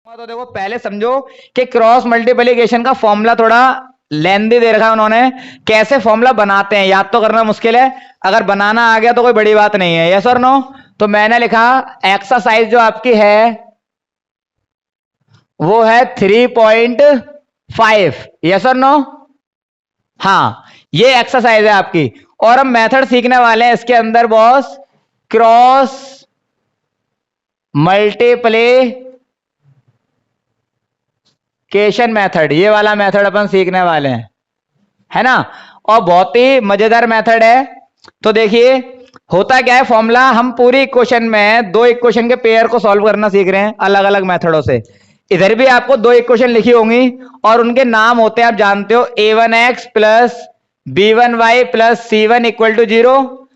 तो देखो पहले समझो कि क्रॉस मल्टीप्लिकेशन का फॉर्मूला थोड़ा लेंदी दे रखा है उन्होंने, कैसे फॉर्मूला बनाते हैं याद तो करना मुश्किल है, अगर बनाना आ गया तो कोई बड़ी बात नहीं है। यस और नो? तो मैंने लिखा एक्सरसाइज जो आपकी है वो है 3.5। यस और नो? हाँ, ये एक्सरसाइज है आपकी। और हम मेथड सीखने वाले हैं इसके अंदर बॉस, क्रॉस मल्टीप्लिकेशन मेथड, ये वाला मेथड अपन सीखने वाले हैं, है ना। और बहुत ही मजेदार मेथड है। तो देखिए होता क्या है, फॉर्मूला हम पूरी इक्वेशन में दो इक्वेशन के पेयर को सॉल्व करना सीख रहे हैं अलग अलग मेथडों से। इधर भी आपको दो इक्वेशन लिखी होंगी और उनके नाम होते हैं, आप जानते हो, a1x plus b1y plus c1 equal to 0,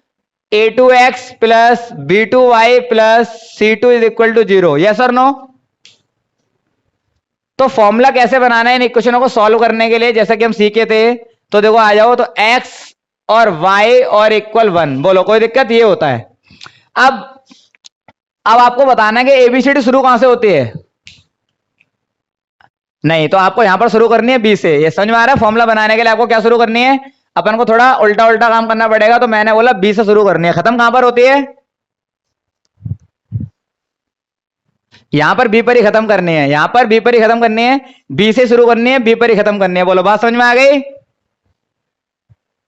a2x plus b2y plus c2 is equal to 0। Yes और नो? तो फॉर्मूला कैसे बनाना है इन इक्वेशनों को सॉल्व करने के लिए, जैसा कि हम सीखे थे। तो देखो आ जाओ, तो x और y और इक्वल 1, बोलो कोई दिक्कत? ये होता है। अब आपको बताना है कि एबीसीडी शुरू कहां से होती है। नहीं, तो आपको यहां पर शुरू करनी है बी से। ये समझ में आ रहा है? फॉर्मूला बनाने के लिए आपको क्या शुरू करनी है, अपन को थोड़ा उल्टा उल्टा काम करना पड़ेगा। तो मैंने बोला बी से शुरू करनी है। खत्म कहां पर होती है? यहां पर बी पर ही खत्म करनी है, यहां पर बी पर ही खत्म करनी है, बी से शुरू करनी है, बी पर ही खत्म करनी है। बोलो बात समझ में आ गई?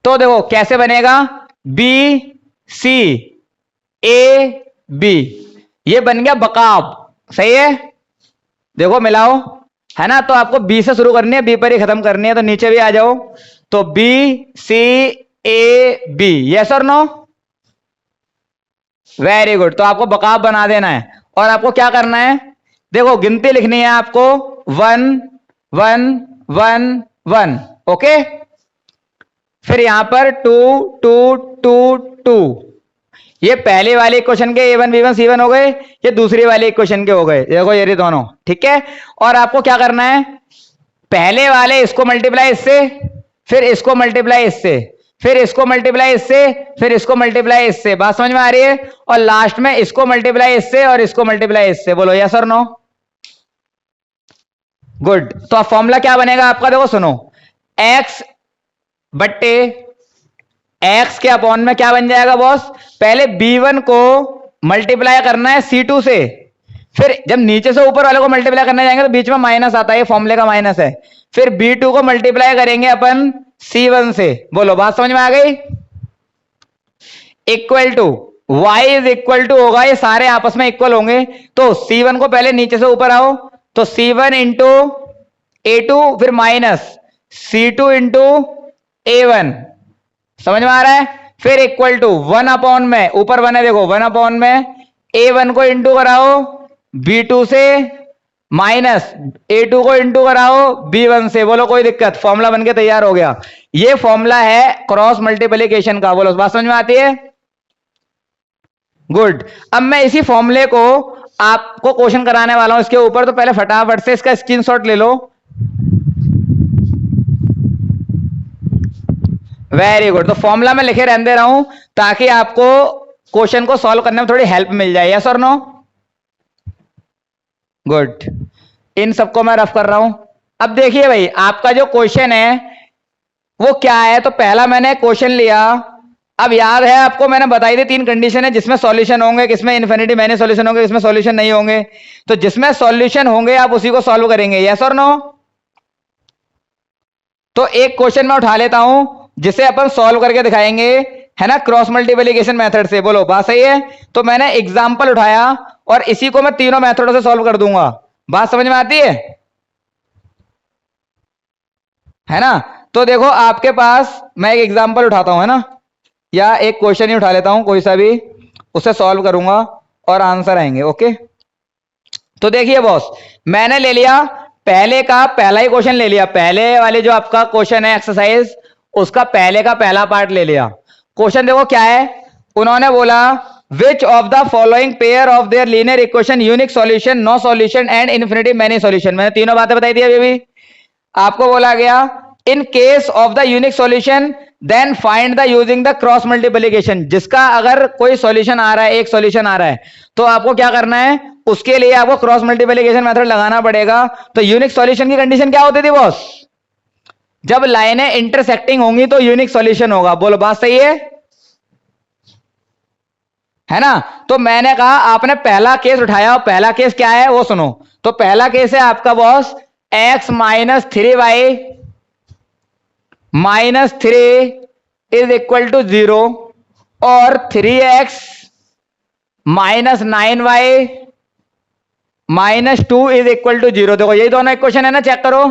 तो देखो कैसे बनेगा, बी सी ए बी, ये बन गया बकाब। सही है? देखो मिलाओ, है ना। तो आपको बी से शुरू करनी है, बी पर ही खत्म करनी है। तो नीचे भी आ जाओ, तो B C A B. Yes और नो? Very good. तो आपको बकाब बना देना है और आपको क्या करना है, देखो गिनती लिखनी है आपको 1 1 1 1। ओके, फिर यहां पर 2 2 2 2। ये पहले वाले इक्वेशन के a1 b1 c1 हो गए, ये दूसरी वाले इक्वेशन के हो गए। देखो ये दोनों, ठीक है। और आपको क्या करना है, पहले वाले इसको मल्टीप्लाई इससे, फिर इसको मल्टीप्लाई इससे, फिर इसको मल्टीप्लाई इससे, फिर इसको मल्टीप्लाई इससे। बात समझ में आ रही है? और लास्ट में इसको मल्टीप्लाई इससे और इसको मल्टीप्लाई इससे। बोलो यस और नो? गुड। तो अब फॉर्मूला क्या बनेगा आपका, देखो सुनो, x बट्टे x के अपॉन में क्या बन जाएगा बॉस, पहले b1 को मल्टीप्लाई करना है c2 से, फिर जब नीचे से ऊपर वाले को मल्टीप्लाई करने जाएंगे तो बीच में माइनस आता है, ये फॉर्मूले का माइनस है। फिर b2 को मल्टीप्लाई करेंगे अपन c1 से। बोलो बात समझ में आ गई? Equal to y is equal to होगा, ये सारे आपस में इक्वल होंगे। तो c1 को पहले नीचे से ऊपर आओ, तो c1 इंटू a2, फिर माइनस c2 इंटू a1। समझ में आ रहा है? फिर इक्वल टू 1 अपॉन में, ऊपर 1 है देखो, 1 अपॉन में a1 को इंटू कराओ b2 से, माइनस a2 को इंटू कराओ b1 से। बोलो कोई दिक्कत? फॉर्मूला बनके तैयार हो गया। ये फॉर्मूला है क्रॉस मल्टीप्लिकेशन का। बोलो बात समझ में आती है? गुड। अब मैं इसी फॉर्मूले को आपको क्वेश्चन कराने वाला हूं इसके ऊपर, तो पहले फटाफट से इसका स्क्रीनशॉट ले लो। Very good. तो फॉर्मूला में लिखे रहने दे रहा हूं ताकि आपको क्वेश्चन को सॉल्व करने में थोड़ी हेल्प मिल जाए। यस और नो? गुड। इन सबको मैं रफ कर रहा हूं। अब देखिए भाई, आपका जो क्वेश्चन है वो क्या है। तो पहला मैंने क्वेश्चन लिया, अब याद है आपको मैंने बताई थी 3 कंडीशन है जिसमें सॉल्यूशन होंगे, किसमें इन्फिनिटी मैनी सॉल्यूशन होंगे, किसमें सॉल्यूशन नहीं होंगे। तो जिसमें सॉल्यूशन होंगे आप उसी को सॉल्व करेंगे। यस और नो? तो एक क्वेश्चन मैं उठा लेता हूं जिसे अपन सॉल्व करके दिखाएंगे, है ना, क्रॉस मल्टीप्लिकेशन मेथड से। बोलो बात सही है? तो मैंने एग्जांपल उठाया और इसी को मैं तीनों मेथडों से सॉल्व कर दूंगा। बात समझ में आती है ना। तो देखो आपके पास मैं एक एग्जांपल उठाता हूं, है ना, या एक क्वेश्चन ही उठा लेता हूं कोई सा भी, उसे सॉल्व करूंगा और आंसर आएंगे। ओके, तो देखिए बॉस, मैंने ले लिया पहले का पहला ही क्वेश्चन ले लिया, पहले वाले जो आपका क्वेश्चन है एक्सरसाइज, उसका पहले का पहला पार्ट ले लिया। क्वेश्चन देखो क्या है, उन्होंने बोला which of the following pair of their linear equation unique solution, no solution and infinity many solution. मैंने तीनों बातें बताई थी अभी भी। आपको बोला गया in case of the unique solution then find the using the cross multiplication. जिसका अगर कोई सॉल्यूशन आ रहा है, एक सॉल्यूशन आ रहा है, तो आपको क्या करना है, उसके लिए आपको क्रॉस मल्टीप्लिकेशन मेथड लगाना पड़ेगा। तो यूनिक सॉल्यूशन की कंडीशन क्या होती थी बॉस? जब लाइनें इंटरसेक्टिंग होंगी तो यूनिक सॉल्यूशन होगा। बोलो बात सही है ना? तो मैंने कहा आपने पहला केस उठाया, पहला केस क्या है वो सुनो। तो पहला केस है आपका बॉस x minus 3y minus 3 is equal to 0 और 3x minus 9y minus 2 is equal to 0। देखो यही दोनों इक्वेशन है ना, चेक करो।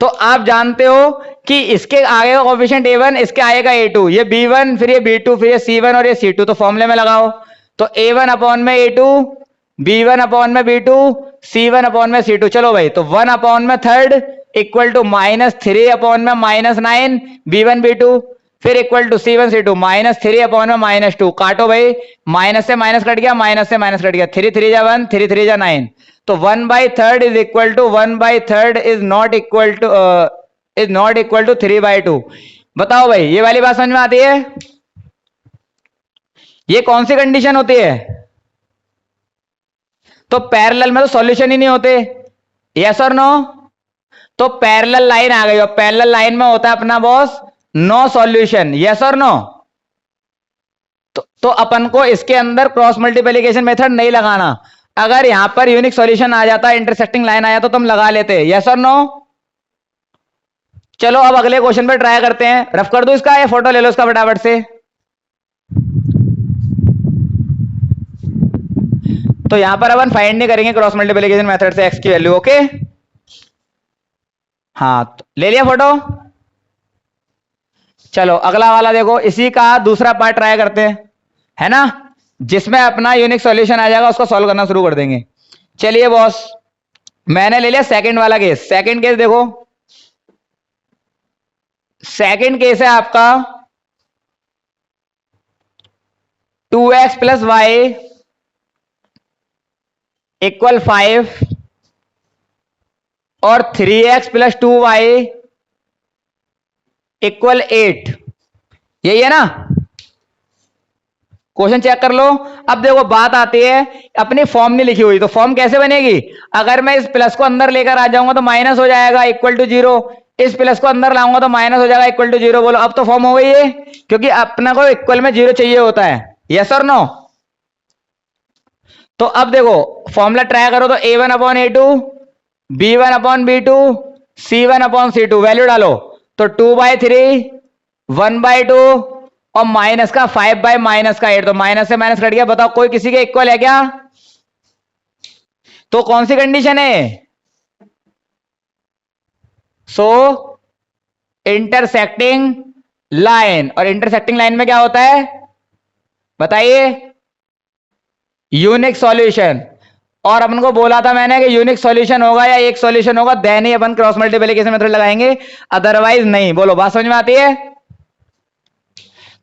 तो आप जानते हो कि इसके आगे का कोएफिशिएंट a1, इसके आगे का a2, ये b1 फिर ये b2 फिर ये c1 और ये c2। तो फॉर्मूले में लगाओ। तो a1 अपॉन में a2, b1 अपॉन में b2, c1 अपॉन में c2। चलो भाई, तो 1 अपॉन में third equal to minus 3 upon में माइनस 9 b1 b2 फिर equal to c1 c2 minus 3 upon में माइनस 2। काटो भाई, माइनस से माइनस कट गया, माइनस से माइनस कट गया, 3 3 जा 1, 3 3 जा 9। तो 1/3 is equal to 1/3 is not equal to 3/2। बताओ भाई, ये वाली बात समझ में आती है? ये कौन सी कंडीशन होती है? तो पैरेलल में तो सॉल्यूशन ही नहीं होते, यस और नो? तो पैरेलल लाइन आ गई, और पैरेलल लाइन में होता है अपना बॉस नो सॉल्यूशन, यस और नो? तो अपन को इसके अंदर क्रॉस मल्टीप्लिकेशन मेथड नहीं लगाना। अगर यहां पर यूनिक सॉल्यूशन आ जाता, इंटरसेक्टिंग लाइन आया तो तुम लगा लेते, यस और नो? चलो अब अगले क्वेश्चन पे ट्राई करते हैं। रफ कर दो इसका, या फोटो ले लो इसका फटाफट से। तो यहां पर अपन फाइंड नहीं करेंगे क्रॉस मल्टीप्लिकेशन मेथड से एक्स की वैल्यू, ओके? हाँ, तो ले लिया फोटो। चलो अगला वाला देखो, इसी का दूसरा पार्ट ट्राई करते हैं, है ना, जिसमें अपना यूनिक सॉल्यूशन आ जाएगा, उसको सॉल्व करना शुरू कर देंगे। चलिए बॉस, मैंने ले लिया सेकंड वाला केस। सेकंड केस देखो, सेकंड केस है आपका 2x प्लस वाई इक्वल 5 और 3x प्लस 2y इक्वल 8। यही है ना? क्वेश्चन चेक कर लो। अब देखो बात आती है, अपनी फॉर्म नहीं लिखी हुई, तो फॉर्म कैसे बनेगी? अगर मैं इस प्लस को अंदर लेकर आ जाऊंगा तो माइनस हो जाएगा इक्वल टू 0, इस प्लस को अंदर लाऊंगा तो माइनस हो जाएगा इक्वल टू 0। बोलो अब तो फॉर्म हो गई है, क्योंकि अपना को इक्वल में 0 चाहिए होता है, यस और नो? तो अब देखो फॉर्मूला ट्राई करो, तो a1 upon a2, b1 upon b2, c1 upon c2, value डालो। तो 2/3, 1/2 और माइनस का 5 बाय माइनस का 8। तो माइनस से माइनस कट गया। बताओ कोई किसी के इक्वल है क्या? तो कौन सी कंडीशन है? सो इंटरसेक्टिंग लाइन, और इंटरसेक्टिंग लाइन में क्या होता है बताइए? Unique solution. और अपन को बोला था मैंने कि यूनिक सॉल्यूशन होगा या एक सॉल्यूशन होगा, देन ही अपन क्रॉस मल्टीप्लिकेशन मेथड लगाएंगे, अदरवाइज नहीं। बोलो बात समझ में आती है?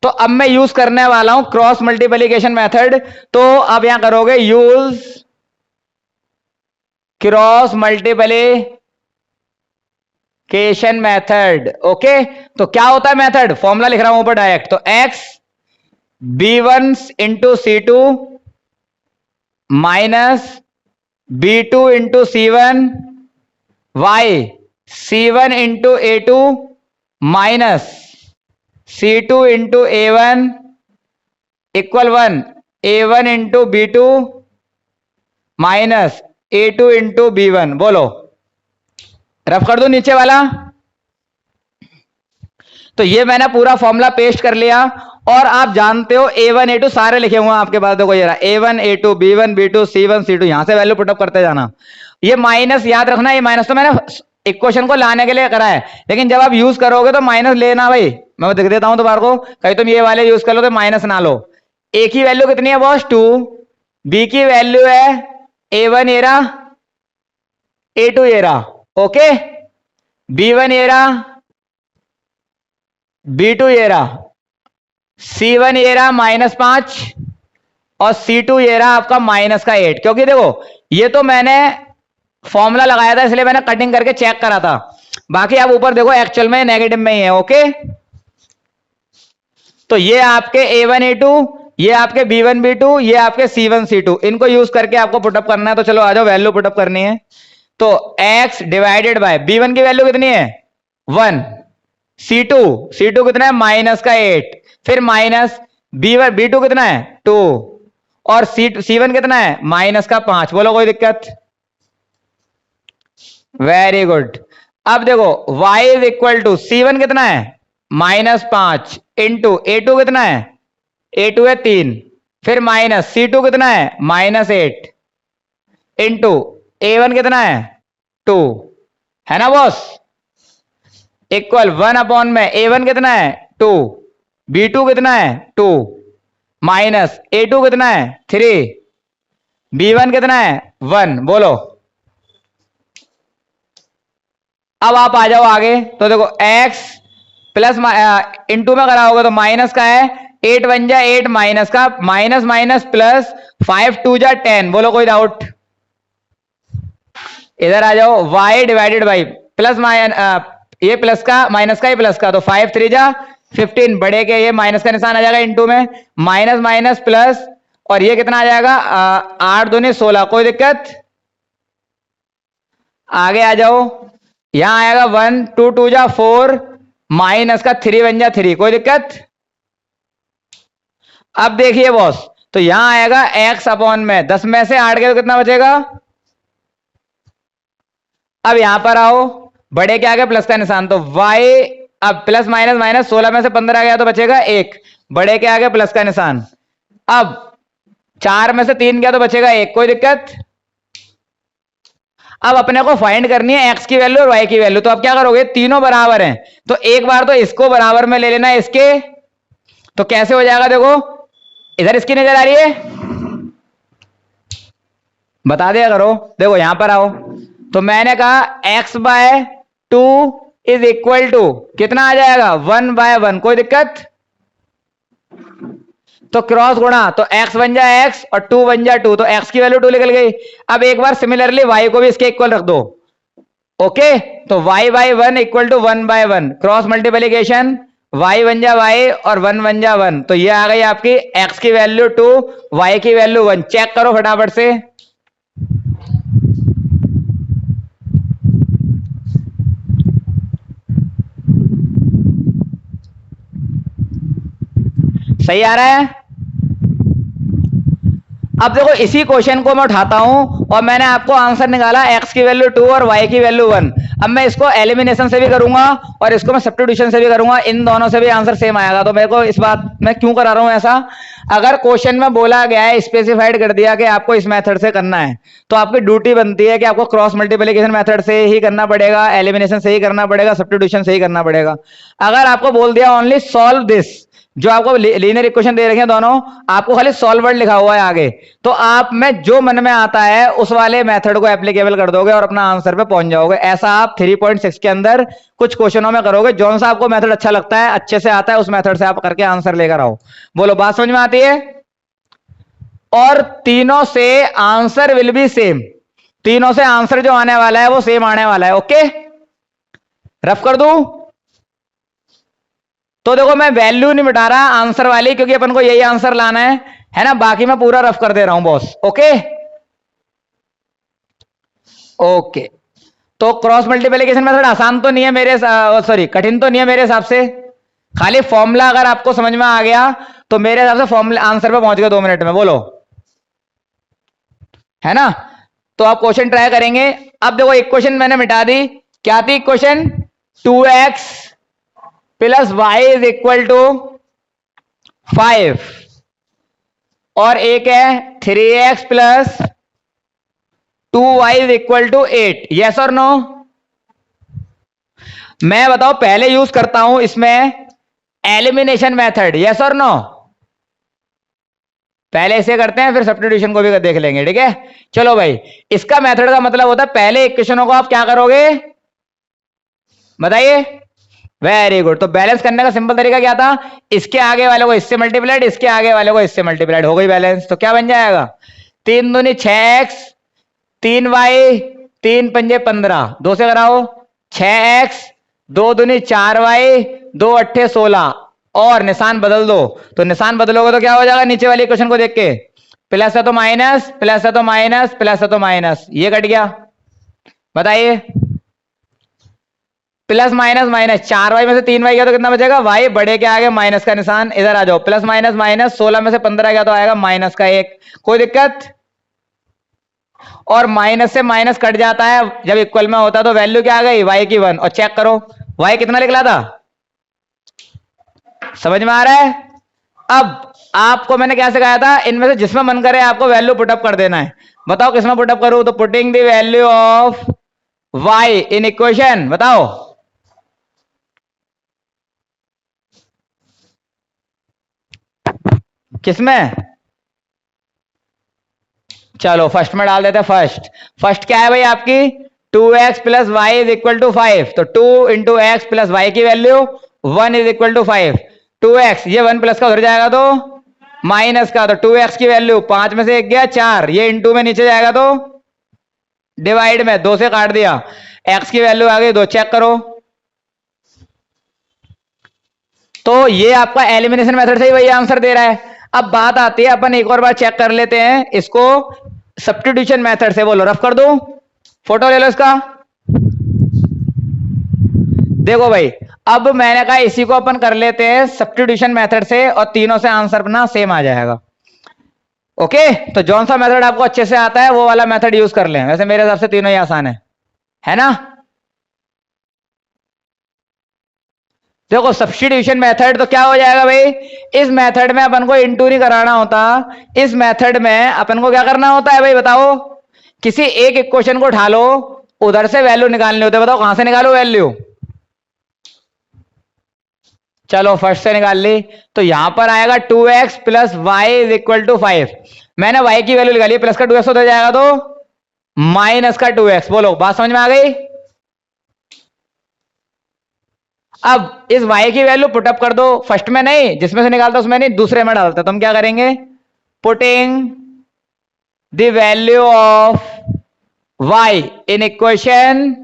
तो अब मैं यूज करने वाला हूं क्रॉस मल्टीप्लिकेशन मेथड। तो अब यहां करोगे use cross multiplication method, okay? तो क्या होता है मेथड? फॉर्मूला लिख रहा हूं ऊपर डायरेक्ट। तो x b1 into c2 minus b2 into c1 y c1 into a2 minus c2 into a1 equal 1 a1 into b2 minus a2 into b1। बोलो रफ कर दो नीचे वाला। तो ये मैंने पूरा फॉर्मूला पेस्ट कर लिया, और आप जानते हो a1 a2 सारे लिखे हुए हैं आपके पास। देखो ये रहा a1 a2 b1 b2 c1 c2, यहां से वैल्यू पुटअप करते जाना। ये माइनस याद रखना, ये माइनस तो मैंने इक्वेशन को लाने के लिए करा है, लेकिन जब आप यूज करोगे तो माइनस लेना भाई। मैं दिख देता हूं तुम्हारे को, कहीं तुम ये वाले यूज कर लो तो माइनस ना लो। ए की वैल्यू कितनी है बॉस? 2। बी की वैल्यू है a1 ये रहा, a2 ये रहा, ओके? b1 ये रहा, b2 ये रहा, c1 ये रहा -5, और c2 ये रहा आपका -8। क्योंकि देखो ये तो मैंने फॉर्मूला लगाया था, इसलिए मैंने कटिंग करके चेक करा था। बाकी आप ऊपर देखो एक्चुअल में नेगेटिव में ही है, ओके? तो ये आपके a1 a2, ये आपके B1 B2, ये आपके C1 C2, इनको यूज करके आपको पुटअप करना है। तो चलो आ जाओ, वैल्यू पुटअप करनी है। तो x डिवाइडेड बाय B1 की वैल्यू कितनी है 1, C2 कितना है माइनस का 8, फिर माइनस B1 B2 कितना है 2, और C1 कितना है माइनस का 5। बोलो कोई दिक्कत? Very good. अब देखो y is equal to C1 कितना है -5 इंटू A2 कितना है, A2 है 3, फिर माइनस C2 कितना है -8 इंटू A1 कितना है 2, है ना बॉस? इक्वल 1 में A1 कितना है 2, B2 कितना है 2, माइनस A2 कितना है 3, B1 कितना है 1। बोलो अब आप आ जाओ आगे। तो देखो x प्लस इंटू में कराओगे तो माइनस का है 8 1 जा 8, माइनस का माइनस माइनस प्लस 5 2 जा 10। बोलो कोई डाउट? इधर आ जाओ, y डिवाइडेड बाई प्लस ये प्लस का माइनस का, ये प्लस का, तो 5 3 जा 15, बड़े के ये माइनस का निशान आ जाएगा इंटू में, माइनस माइनस प्लस, और ये कितना आ जाएगा 8 दूनी 16। कोई दिक्कत? आगे आ जाओ, यहां आएगा 1 2 2 जा 4, माइनस का 3 1 जा 3। कोई दिक्कत? अब देखिए बॉस, तो यहां आएगा x अपॉन में 10 में से 8 के तो कितना बचेगा? अब यहां पर आओ, बड़े के आगे प्लस का निशान, तो y अब प्लस माइनस माइनस 16 में से 15 गया तो बचेगा 1, बड़े के आगे प्लस का निशान। अब 4 में से 3 गया तो बचेगा 1। कोई दिक्कत? अब अपने को फाइंड करनी है x की वैल्यू और y की वैल्यू। तो अब क्या करोगे, तीनों बराबर हैं तो एक बार तो इसको बराबर में ले लेना है इसके। तो कैसे हो जाएगा, देखो इधर इसकी नजर आ रही है, बता दिया करो। देखो यहां पर आओ, तो मैंने कहा x by 2 is equal to कितना आ जाएगा 1 बाय 1। कोई दिक्कत? तो क्रॉस गुणा, तो x बन जाए x और 2 बन जाए 2, तो x की वैल्यू 2 निकल गई। अब एक बार सिमिलरली y को भी इसके इक्वल रख दो। ओके, तो y by 1 equal to 1 by 1, cross multiplication, y बन जा y और 1 बन जा 1। तो ये आ गई आपकी x की वैल्यू 2, y की वैल्यू 1। चेक करो फटाफट से। सही आ रहा है? अब देखो इसी क्वेश्चन को मैं उठाता हूं और मैंने आपको आंसर निकाला x की वैल्यू 2 और y की वैल्यू 1। अब मैं इसको एलिमिनेशन से भी करूंगा और इसको मैं सब्स्टिट्यूशन से भी करूंगा, इन दोनों से भी आंसर सेम आएगा। तो मेरे को इस बात मैं क्यों करा रहा हूं ऐसा, अगर क्वेश्चन में बोला गया है, स्पेसिफाइड कर दिया कि आपको इस मेथड से करना है, तो आपकी ड्यूटी बनती है कि आपको क्रॉस मल्टीप्लीकेशन मेथड से ही करना पड़ेगा, एलिमिनेशन से ही करना पड़ेगा, सब्स्टिट्यूशन से ही करना पड़ेगा। अगर आपको बोल दिया ओनली सॉल्व दिस, जो आपको लीनियर इक्वेशन दे रखे हैं दोनों, आपको खाली सॉल्वर लिखा हुआ है आगे, तो आप में जो मन में आता है उस वाले मेथड को एप्लीकेबल कर दोगे और अपना आंसर पे पहुंच जाओगे। ऐसा आप 3.6 के अंदर कुछ क्वेश्चनों में करोगे। जौन सा आपको मेथड अच्छा लगता है, अच्छे से आता है, उस मेथड से आप करके आंसर लेकर आओ। बोलो बात समझ में आती है? और तीनों से आंसर विल बी सेम, तीनों से आंसर जो आने वाला है वो सेम आने वाला है। ओके, रफ कर दूं? तो देखो मैं वैल्यू नहीं मिटा रहा आंसर वाली, क्योंकि अपन को यही आंसर लाना है ना। बाकी मैं पूरा रफ कर दे रहा हूं बॉस। ओके ओके, तो क्रॉस मल्टीप्लिकेशन मेथड आसान तो नहीं है मेरे, सॉरी कठिन तो नहीं है मेरे हिसाब से। खाली फॉर्मूला अगर आपको समझ में आ गया तो मेरे हिसाब से फॉर्मूला आंसर पे पहुंच गए 2 मिनट में। बोलो, है ना? तो आप क्वेश्चन ट्राई करेंगे। अब देखो एक क्वेश्चन मैंने मिटा दी। क्या थी question? 2x plus Y is equal to 5, और एक है 3x plus 2y is equal to 8। Yes और नो? मैं बताओ पहले यूज करता हूं इसमें एलिमिनेशन मेथड। यस और नो? पहले इसे करते हैं, फिर सब्स्टिट्यूशन को भी देख लेंगे। ठीक है, चलो भाई। इसका मेथड का मतलब होता है पहले इक्वेशनों को आप क्या करोगे, बताइए। Very good. तो बैलेंस करने का सिंपल तरीका क्या था, इसके आगे वाले को इससे मल्टीप्लाइड, इसके आगे वाले को इससे मल्टीप्लाइड, हो गई बैलेंस। तो क्या बन जाएगा 3 दूनी 6x, 3y, 3 पंजे 15, 2 से कराओ 6x, 2 दूनी 4y, 2 अट्ठे 16, और निशान बदल दो, तो निशान बदलोगे तो क्या हो जाएगा नीचे वाली इक्वेशन को देख के, प्लस है तो माइनस, प्लस है तो माइनस, प्लस है तो माइनस, ये कट गया। बताइए, प्लस माइनस माइनस, 4y में से 3y गया तो कितना बचेगा, y बड़े के आगे माइनस का निशान, इधर आ जाओ, प्लस माइनस माइनस, 16 में से 15 गया तो आएगा माइनस का 1, कोई दिक्कत। और माइनस से माइनस कट जाता है जब इक्वल में होता है, तो वैल्यू क्या आ गई y की 1, और चेक करो y कितना निकला था, समझ में आ रहा है। अब आपको मैंने क्या सिखाया था, इनमें से जिसमें मन करे आपको वैल्यू पुटअप कर देना है। बताओ किसमें पुटअप करूं, तो putting the value of y in equation, बताओ किसमें। चलो फर्स्ट में डाल देते हैं, फर्स्ट क्या है भाई आपकी, 2x plus Y is equal to 5, तो 2 इंटू एक्स प्लस वाई की value 1 is equal to 5, 2x ये 1 प्लस का उधर जाएगा तो माइनस का, तो 2x की वैल्यू 5 में से 1 गया 4, ये इंटू में नीचे जाएगा तो डिवाइड में 2 से काट दिया, x की वैल्यू आ गई 2, चेक करो। तो ये आपका एलिमिनेशन मेथड से ही वही आंसर दे रहा है। अब बात आती है, अपन एक और बार चेक कर लेते हैं इसको सब्स्टिट्यूशन मेथड से, बोलो रफ कर दो, फोटो ले लो इसका। देखो भाई, अब मैंने कहा इसी को अपन कर लेते हैं सब्स्टिट्यूशन मेथड से, और तीनों से आंसर अपना सेम आ जाएगा। ओके, तो जौन सा मेथड आपको अच्छे से आता है वो वाला मेथड यूज कर लें, वैसे मेरे हिसाब से तीनों ही आसान है ना। देखो सब्स्टिट्यूशन मेथड तो क्या हो जाएगा भाई, इस मेथड में अपन को इंटू नहीं कराना होता, इस मेथड में अपन को क्या करना होता है भाई बताओ, किसी एक इक्वेशन को उठा लो, उधर से वैल्यू निकालनी होती है, बताओ कहां से निकालो वैल्यू। चलो फर्स्ट से निकाल ली, तो यहां पर आएगा 2x plus Y is equal to 5, मैंने y की वैल्यू निकाली, प्लस का 2x हो जाएगा तो माइनस का 2x, बोलो बात समझ में आ गई। अब इस y की वैल्यू पुटअप कर दो, फर्स्ट में नहीं, जिसमें से निकालता उसमें नहीं, दूसरे में डालता, तो हम क्या करेंगे, putting the value of y in equation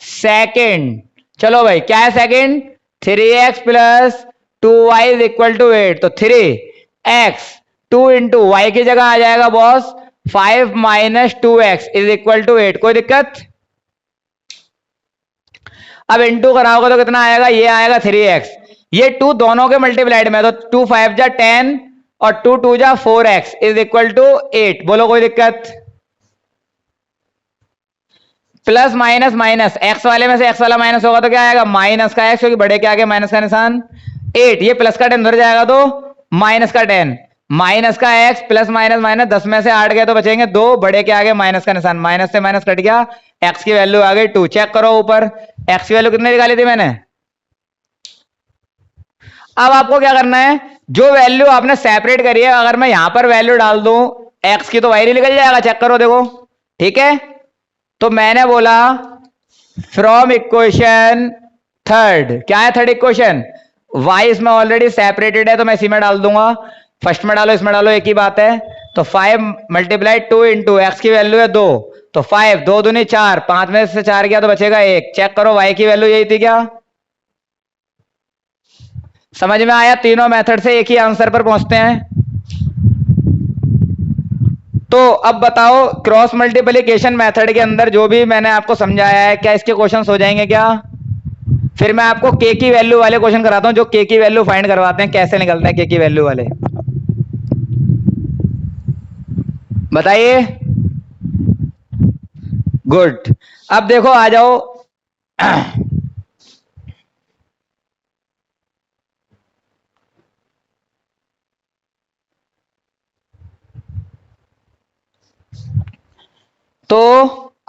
second. चलो भाई क्या है second, 3x plus 2y is equal to 8, तो 3x 2 इंटू वाई की जगह आ जाएगा boss 5 minus 2x is equal to 8, कोई दिक्कत। अब इंटू कराओगे तो कितना आएगा, ये आएगा 3x, ये 2 दोनों के मल्टीप्लाइड में, तो 2 5 जा 10 और 2 2 जा 4x इज इक्वल टू 8, बोलो कोई दिक्कत। प्लस माइनस माइनस, एक्स वाले में से एक्स वाला माइनस होगा तो क्या आएगा, माइनस का एक्स, क्योंकि बड़े के आगे माइनस का निशान, 8 ये प्लस का 10 उधर जाएगा तो माइनस का 10, माइनस का एक्स प्लस माइनस माइनस, 10 में से 8 गए तो बचेंगे 2, बड़े के आगे माइनस का निशान, माइनस से माइनस कट गया, एक्स की वैल्यू आ गई 2, चेक करो ऊपर एक्स की वैल्यू कितनी निकाली थी मैंने। अब आपको क्या करना है, जो वैल्यू आपने सेपरेट करी है, अगर मैं यहां पर वैल्यू डाल दूं एक्स की तो वाई नहीं निकल जाएगा, चेक करो देखो, ठीक है। तो मैंने बोला फ्रॉम इक्वेशन थर्ड, क्या है थर्ड इक्वेशन, वाई इसमें ऑलरेडी सेपरेटेड है तो मैं इसी में डाल दूंगा, फर्स्ट में डालो इसमें डालो एक ही बात है, तो 5 मल्टीप्लाई 2 इंटू एक्स की वैल्यू है 2, तो 5 2 दूनी 4, 5 में से 4 गया तो बचेगा 1, चेक करो वाई की वैल्यू यही थी क्या। समझ में आया, तीनों मेथड से एक ही आंसर पर पहुंचते हैं। तो अब बताओ क्रॉस मल्टीप्लिकेशन मेथड के अंदर जो भी मैंने आपको समझाया है, क्या इसके क्वेश्चंस हो जाएंगे क्या। फिर मैं आपको के की वैल्यू वाले क्वेश्चन कराता हूं, जो के की वैल्यू फाइंड करवाते हैं, कैसे निकलते हैं के की वैल्यू वाले, बताइए। गुड, अब देखो आ जाओ तो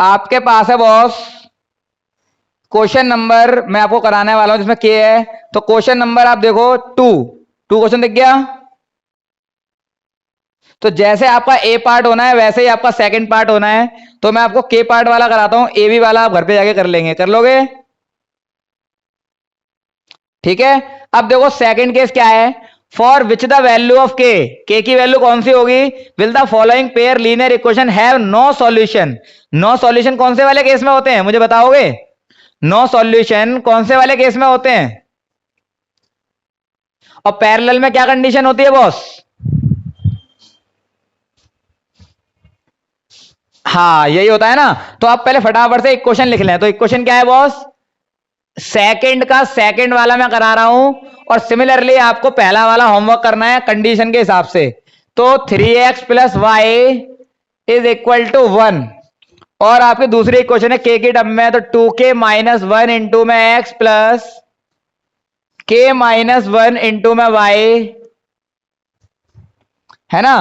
आपके पास है बॉस क्वेश्चन नंबर, मैं आपको कराने वाला हूं जिसमें के है, तो क्वेश्चन नंबर आप देखो 2 क्वेश्चन दिख गया। तो जैसे आपका ए पार्ट होना है वैसे ही आपका सेकंड पार्ट होना है, तो मैं आपको के पार्ट वाला कराता हूं, ए बी वाला आप घर पे जाके कर लेंगे, कर लोगे, ठीक है। अब देखो सेकंड केस क्या है, for which the value of k की वैल्यू कौन सी होगी, will the following pair linear equation have no solution, no solution कौन से वाले केस में होते हैं मुझे बताओगे, नो सॉल्यूशन कौन से वाले केस में होते हैं, और पैरेलल में क्या कंडीशन होती है बॉस? हाँ यही होता है ना। तो आप पहले फटाफट से एक क्वेश्चन लिख लें। तो एक क्वेश्चन क्या है बॉस? सेकंड का सेकंड वाला मैं करा रहा हूं, और सिमिलरली आपको पहला वाला होमवर्क करना है कंडीशन के हिसाब से। तो 3x plus Y is equal to 1, और आपकी दूसरी क्वेश्चन है के की टर्म में, तो 2k माइनस 1 इंटू में x plus k minus 1 into में y, है ना।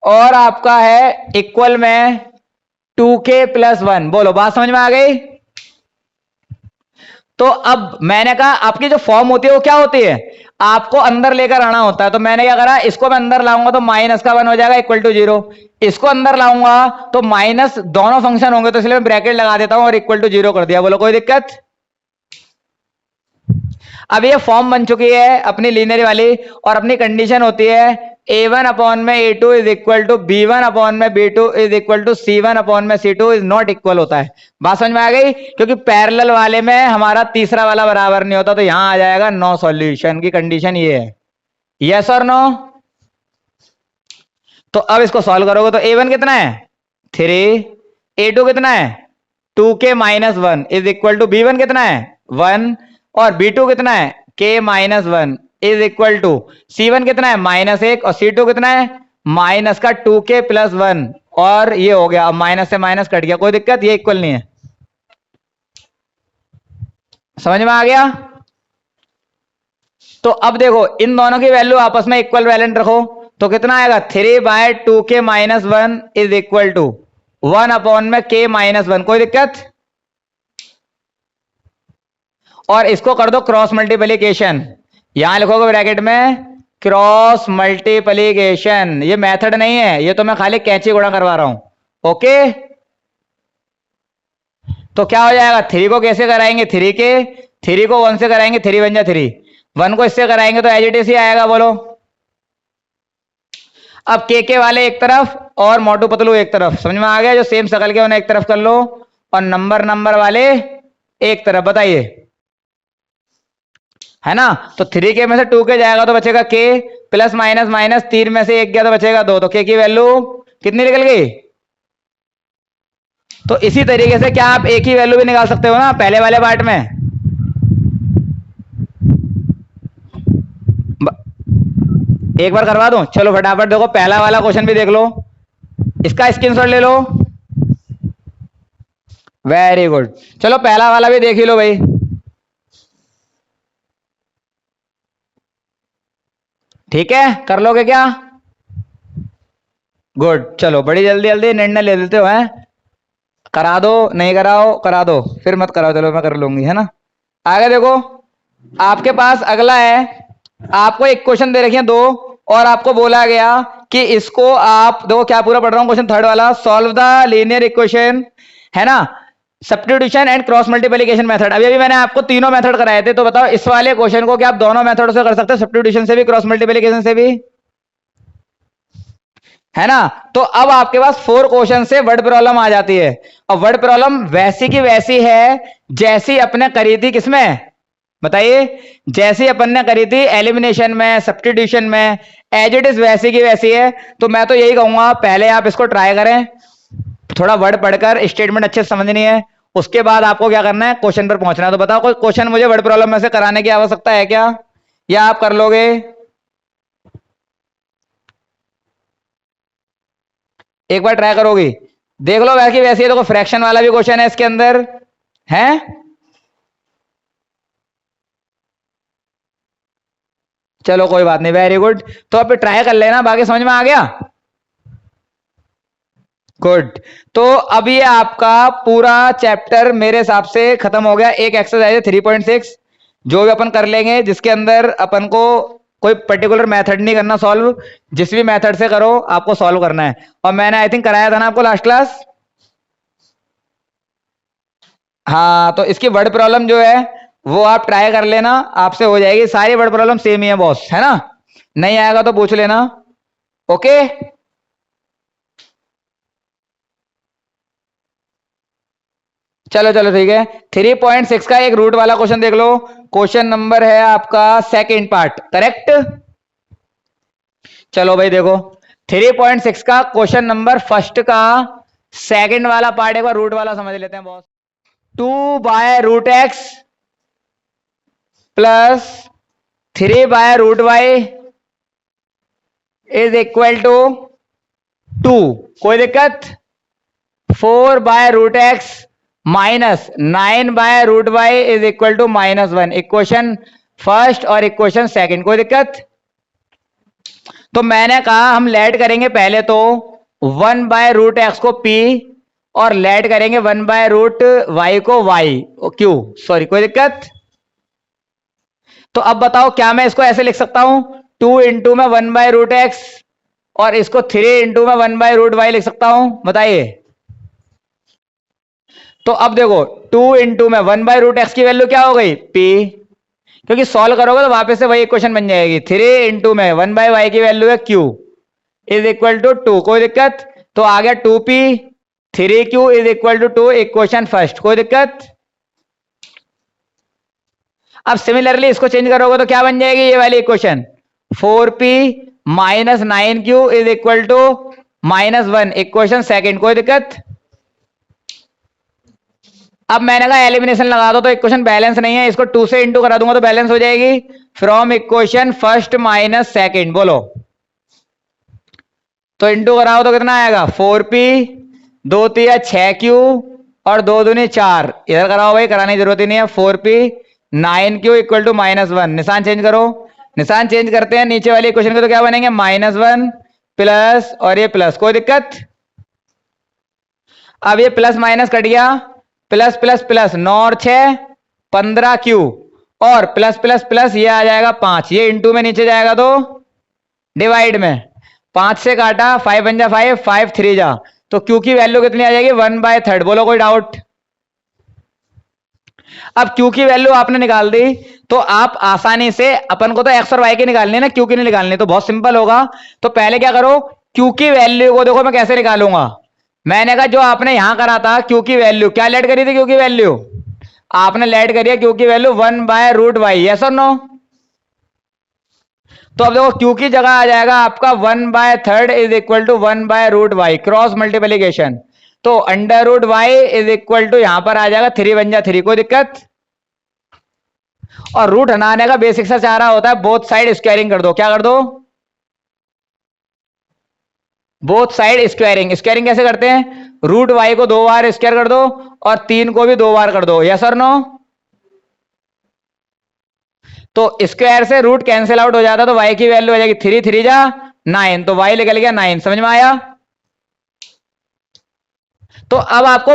और आपका है इक्वल में 2k प्लस 1। बोलो बात समझ में आ गई? तो अब मैंने कहा आपकी जो फॉर्म होती है वो क्या होती है, आपको अंदर लेकर आना होता है। तो मैंने क्या करा, इसको मैं अंदर लाऊंगा तो माइनस का 1 हो जाएगा इक्वल टू 0, इसको अंदर लाऊंगा तो माइनस, दोनों फंक्शन होंगे तो इसलिए मैं ब्रैकेट लगा देता हूं और इक्वल टू 0 कर दिया। बोलो कोई दिक्कत? अब ये फॉर्म बन चुकी है अपनी लीनियर वाली, और अपनी कंडीशन होती है a1 अपॉन में a2 is equal to b1 upon में b2 is equal to c1 upon में c2 इज नॉट इक्वल होता है। बात समझ में आ गई? क्योंकि पैरेलल वाले में हमारा तीसरा वाला बराबर नहीं होता, तो यहां आ जाएगा नो सॉल्यूशन की कंडीशन ये है। यस और नो? तो अब इसको सॉल्व करोगे तो a1 कितना है 3, a2 कितना है 2k minus 1 is equal to b1 कितना है 1, और b2 कितना है k minus 1 is equal to c1 कितना है -1, और c2 कितना है माइनस का 2k प्लस 1, और ये हो गया, अब माइनस से माइनस कट गया, कोई दिक्कत? ये इक्वल नहीं है। समझ में आ गया? तो अब देखो इन दोनों की वैल्यू आपस में इक्वल वैलेंट रखो, तो कितना आएगा 3/2k minus 1 is equal to 1 upon में k माइनस 1, कोई दिक्कत? और इसको कर दो क्रॉस मल्टीप्लिकेशन, यहां लिखोगे ब्रैकेट में क्रॉस मल्टीप्लिकेशन। ये मेथड नहीं है, ये तो मैं खाली कैंची गुणा करवा रहा हूं। ओके, तो क्या हो जाएगा, 3 को कैसे कराएंगे 3 के, 3 को 1 से कराएंगे 3 बन जाए 3, 1 को इससे कराएंगे तो एज इट इज ही आएगा। बोलो अब के वाले एक तरफ और मोटू पतलू एक तरफ, समझ में आ गया? जो सेम शकल के उन्हें एक तरफ कर लो, और नंबर वाले एक तरफ। बताइए, है ना। तो 3k में से 2k जाएगा तो बचेगा k, प्लस माइनस माइनस 3 में से 1 गया तो बचेगा 2, तो k की वैल्यू कितनी निकल गई? तो इसी तरीके से क्या आप एक ही वैल्यू भी निकाल सकते हो ना पहले वाले पार्ट में? एक बार करवा दूं? चलो फटाफट देखो, पहला वाला क्वेश्चन भी देख लो, इसका स्क्रीनशॉट ले लो। वेरी गुड, चलो पहला वाला भी देख ही लो भाई। ठीक है, कर लोगे क्या? गुड, चलो बड़ी जल्दी जल्दी निर्णय ले लेते हो हैं। करा दो, नहीं कराओ करा दो, फिर मत कराओ, चलो मैं कर लूंगी, है ना। आगे देखो, आपके पास अगला है, आपको एक क्वेश्चन दे रखी है 2, और आपको बोला गया कि इसको आप देखो, क्या पूरा पढ़ रहा हूं, क्वेश्चन थर्ड वाला, सॉल्व द लीनियर इक्वेशन, है ना, substitution and cross multiplication method. अभी अभी मैंने आपको तीनों मेथड कराए थे, तो बताओ इस वाले क्वेश्चन को क्या आप दोनों मेथड से कर सकते हो, सब्स्टिट्यूशन से भी क्रॉस मल्टीप्लिकेशन से भी, है ना। तो अब आपके पास 4 क्वेश्चन से वर्ड प्रॉब्लम आ जाती है, और वर्ड प्रॉब्लम वैसी की वैसी है जैसी अपने करी थी किसमें, बताइए, जैसी अपन ने करी थी एलिमिनेशन में, सब्स्टिट्यूशन में, एज इट इज वैसी की वैसी है। तो मैं तो यही कहूंगा पहले आप इसको ट्राई करें, थोड़ा वर्ड पढ़कर स्टेटमेंट अच्छे से समझनी है, उसके बाद आपको क्या करना है, क्वेश्चन पर पहुंचना है। तो बताओ कोई क्वेश्चन मुझे वर्ड प्रॉब्लम में से कराने की आवश्यकता है क्या, या आप कर लोगे? एक बार ट्राई करोगी, देख लो वैसी वैसी है। देखो फ्रैक्शन वाला भी क्वेश्चन है इसके अंदर, है। चलो कोई बात नहीं, वेरी गुड। तो अब ट्राई कर लेना, बाकी समझ में आ गया। गुड, तो अब ये आपका पूरा चैप्टर मेरे हिसाब से खत्म हो गया। एक एक्सरसाइज है 3.6 जो भी अपन कर लेंगे, जिसके अंदर अपन को कोई पर्टिकुलर मेथड नहीं करना सॉल्व, जिस भी मेथड से करो आपको सॉल्व करना है। और मैंने आई थिंक कराया था ना आपको लास्ट क्लास। हाँ, तो इसकी वर्ड प्रॉब्लम जो है वो आप ट्राई कर लेना, आपसे हो जाएगी। सारी वर्ड प्रॉब्लम सेम ही है बॉस, है ना। नहीं आएगा तो पूछ लेना। ओके, चलो चलो ठीक है। 3.6 का एक रूट वाला क्वेश्चन देख लो। क्वेश्चन नंबर है आपका सेकंड पार्ट, करेक्ट। चलो भाई देखो 3.6 का क्वेश्चन नंबर फर्स्ट का सेकंड वाला पार्ट एक बार रूट वाला समझ लेते हैं boss. 2/√x plus 3/√y is equal to 2, कोई दिक्कत। 4/√x minus 9/√y is equal to -1, equation first और इक्वेशन सेकंड, कोई दिक्कत। तो मैंने कहा हम लेट करेंगे पहले तो 1/√x को p और लेट करेंगे 1/√y को y q, सॉरी कोई दिक्कत। तो अब बताओ क्या मैं इसको ऐसे लिख सकता हूं 2 इंटू में 1/√x और इसको 3 इंटू में 1/√y लिख सकता हूं, बताइए। तो अब देखो 2 इंटू में 1/√x की वैल्यू क्या हो गई p, क्योंकि सॉल्व करोगे तो वापस से वही इक्वेशन बन जाएगी। 3 इंटू में 1/y की वैल्यू है q इज इक्वल टू 2, कोई दिक्कत। तो आ गया 2p 3q is equal to 2, equation first, कोई दिक्कत। अब सिमिलरली इसको चेंज करोगे तो क्या बन जाएगी ये वाली equation 4p minus 9q is equal to -1, equation second, कोई दिक्कत। अब मैंने कहा एलिमिनेशन लगा दो तो इक्वेशन बैलेंस नहीं है, इसको 2 से इंटू करा दूंगा तो बैलेंस हो जाएगी। From equation first minus second, बोलो। तो इंटू कराओ तो कितना आएगा 4p 2 3 6q और 2 दूनी 4, इधर कराओ भाई, कराने की जरूरत ही नहीं है। 4p 9q इक्वल टू -1, निशान चेंज करो। निशान चेंज करते हैं नीचे वाली इक्वेशन के तो क्या बनेंगे -1 प्लस और ये प्लस, कोई दिक्कत। अब ये प्लस माइनस कट गया, प्लस प्लस प्लस 9 और 6 15q और प्लस प्लस प्लस ये आ जाएगा 5, ये इंटू में नीचे जाएगा तो डिवाइड में 5 से काटा 5 1 जा 5 5 3 जा, तो q की वैल्यू कितनी आ जाएगी 1/3, बोलो कोई डाउट। अब q की वैल्यू आपने निकाल दी तो आप आसानी से, अपन को तो x और y की निकालनी है ना, q की नहीं निकालनी, तो बहुत सिंपल होगा। तो पहले क्या करो q की वैल्यू को देखो मैं कैसे निकालूंगा। मैंने कहा जो आपने यहां करा था q की वैल्यू क्या लेट करी थी, q की वैल्यू आपने लेट करी है q की वैल्यू 1/√y, यस और नो। तो अब देखो q की जगह आ जाएगा आपका 1/3 is equal to 1/√y, cross multiplication. तो √y इज इक्वल टू यहां पर आ जाएगा 3 1 जा 3, कोई दिक्कत। और रूट हटाने का बेसिक सा चाह रहा होता है बोथ साइड स्क्वायरिंग कर दो, क्या कर दो बोथ साइड स्क्वायरिंग। स्क्वायरिंग कैसे करते हैं, √y को 2 बार स्क्वायर कर दो और 3 को भी 2 बार कर दो, यस और नो। तो स्क्वायर से रूट कैंसिल आउट हो जाता तो y की वैल्यू हो जाएगी 3 3 जा 9, तो y निकल गया 9, समझ में आया। तो अब आपको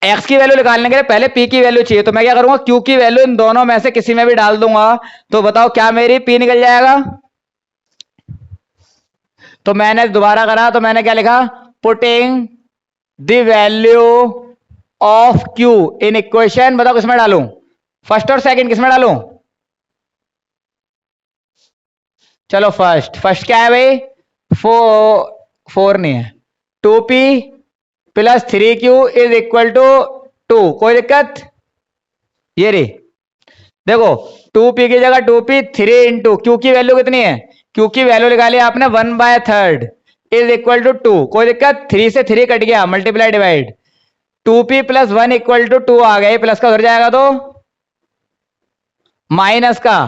x की वैल्यू निकालने के लिए पहले p की वैल्यू चाहिए, तो मैं क्या करूंगा q की वैल्यू इन दोनों में से किसी में भी डाल दूंगा, तो बताओ क्या मेरी p निकल जाएगा। तो मैंने दोबारा करा तो मैंने क्या लिखा putting the value of q in equation, बताओ किसमें डालूं, फर्स्ट और सेकंड किसमें डालूं। चलो फर्स्ट क्या है भाई 4 नहीं है 2p plus 3q is equal to 2, कोई दिक्कत। ये रे देखो 2p की जगह 2p 3 इंटू q की वैल्यू कितनी है, q की वैल्यू निकाली आपने 1/3 इज इक्वल टू 2, कोई दिक्कत। 3 से 3 कट गया, multiply divide 2p plus 1 equal to 2 आ गया, प्लस का उधर जाएगा तो माइनस का,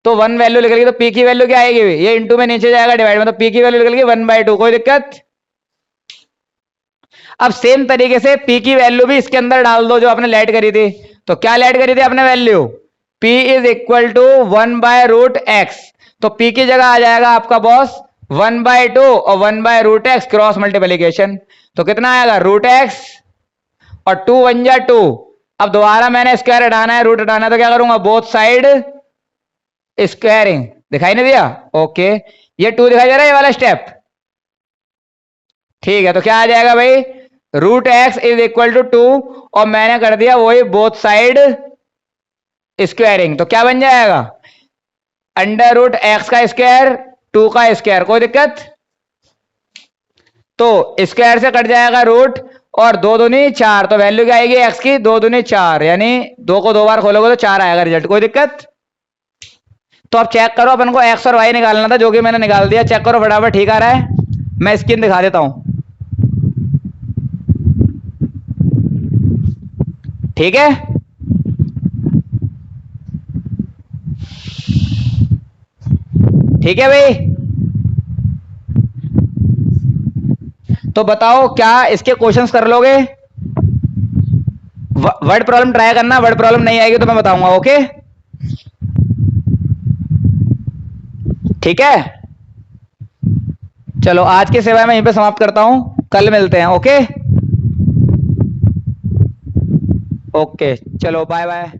तो 1 वैल्यू निकल गई, तो p की वैल्यू क्या आएगी, ये इंटू में नीचे जाएगा डिवाइड में, तो p की वैल्यू निकल गई 1/2, कोई दिक्कत। अब सेम तरीके से p की वैल्यू भी इसके अंदर डाल दो जो आपने लेट करी थी, तो क्या लेट करी थी आपने value p is equal to 1/√x, तो p की जगह आ जाएगा आपका बॉस 1/2 और 1/√x क्रॉस मल्टीप्लीकेशन, तो कितना आएगा √x और 2 1 जा 2। अब दोबारा मैंने स्क्वायर हटाना है, रूट हटाना है, तो क्या करूंगा बोथ साइड स्क्वायरिंग, दिखाई नहीं दिया, ओके। ये 2 दिखाई दे रहा है ये वाला स्टेप, ठीक है। तो क्या आ जाएगा भाई √x इज इक्वल टू 2 और मैंने कर दिया वही बोथ साइड स्क्वायरिंग, तो क्या बन जाएगा √x का स्क्वायर 2 का स्क्वायर, कोई दिक्कत। तो स्क्वायर से कट जाएगा रूट और 2 दूनी 4, तो वैल्यू क्या आएगी x की 2 दूनी 4, यानी 2 को 2 बार खोलोगे तो 4 आएगा रिजल्ट, कोई दिक्कत। तो अब चेक करो, अपन को एक्स और वाई निकालना था, जो कि मैंने निकाल दिया। चेक करो फटाफट, ठीक आ रहा है? मैं स्क्रीन दिखा देता हूं, ठीक है? ठीक है भाई, तो बताओ क्या इसके क्वेश्चंस कर लोगे? वर्ड प्रॉब्लम ट्राई करना, वर्ड प्रॉब्लम नहीं आएगी तो मैं बताऊंगा, ओके? ठीक है, चलो आज की सेवा मैं यहीं पे समाप्त करता हूं, कल मिलते हैं, ओके? ओके, चलो बाय बाय।